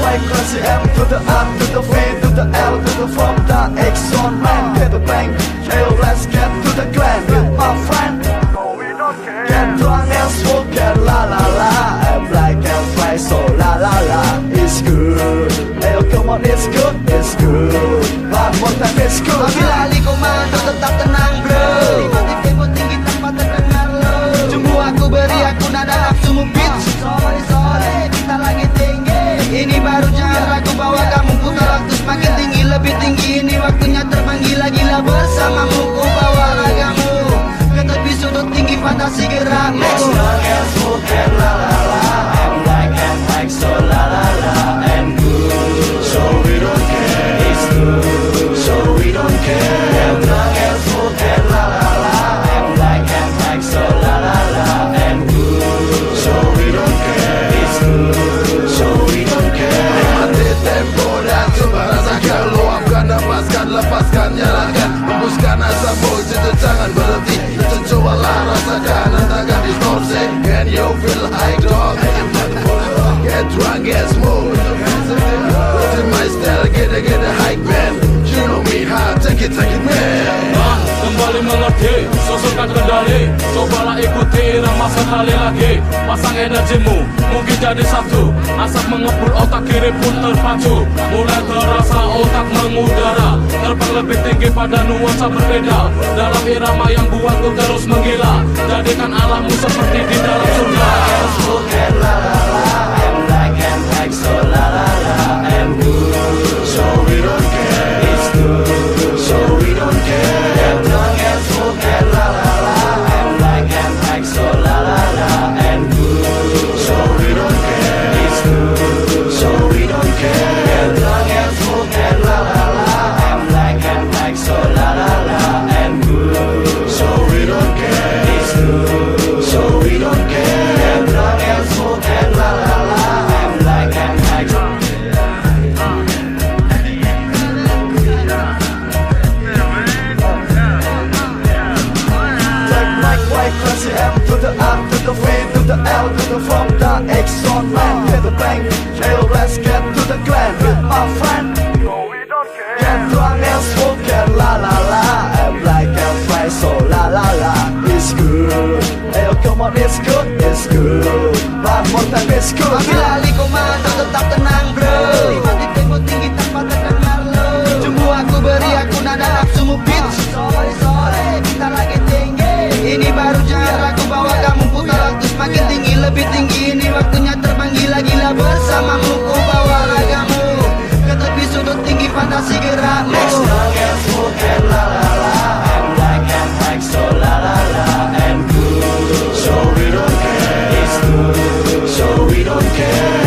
like crazy M to the R to the V to the L to the from the X on man. Get the bank, hey, let's get to the grand with my friend. Get drunk and smoke and la la la. I'm black and white, so la la la. It's good, hey, come on, it's good, it's good. One more time, it's good. Bila Ali komando tetap tenang bro, di tempo tinggi tanpa terdengar lo. Jumbo aku beri aku nada nafsumu bitch. Sore kita lagi tinggi. Ini baru jangan ragu bahwa kamu putar waktu semakin tinggi. Lebih tinggi ini waktunya terbang gila-gila bersamamu. Ku bawa ragamu ke tepi sudut tinggi fantasi gerakmu. Let's drunk and smoke and la la la. I'm black and white, so la la la. And good, so we don't care. It's good, so we don't care. I'm drunk and smoke and la la la. I'm black and white, so la la la. And good, so we don't care. It's good, so we don't care. Nikmati tempo dan coba rasakan. Luapkan, lepaskan, lepaskan, nyalakan. Hembuskan asap itu jangan berhenti. Cobalah rasakan, hentakan distorsi. Can you feel high dog? Get drunk, get smooth. This is my style, get a high man. You know me hard, take it man. Kembali mengerti, susulkan kendali. Cobalah ikuti irama sekali lagi. Pasang energimu, mungkin jadi satu. Asap mengepul otak kiri pun terpacu. Mulai terasa otak mengudara. Terbang lebih tinggi pada nuansa berbeda. Dalam irama yang buatku terus menggila. Jadikan alammu seperti di dalam surga. La la la, I'm black and white, so la la la. I'm good, so we don't care. It's good, so we don't care. Get drunk and smoke and la la la. I'm black and white, so la la la. I'm good, so we don't care. It's good, so we don't care. Get drunk and smoke and la la la. I'm black and white, so la la la. I'm good, so we don't care. It's good, so we don't care. Get drunk and smoke and la la la. I'm black and white. Like crazy M to the R to the V to the L to the from the X on man. Get the bank, hey, let's get to the grand with my friend. Get drunk and smoke and la la la. I'm black and white, so la la la. It's good, hey, come on, it's good, it's good. One more time, it's good. Bila Ali komando tetap tenang bro, di tempo tinggi tanpa terdengar lo. Jumbo aku beri aku nada nafsumu bitch. Sore kita lagi tinggi. Ini baru jangan ragu bahwa kamu putar waktu semakin tinggi. Lebih tinggi ini waktunya terbang gila-gila bersamamu. Ku bawa ragamu ke tepi sudut tinggi fantasi gerakmu. Let's drunk and smoke and la la la. I'm black and white, so la la la. I'm good, so we don't care. It's good, so we don't care.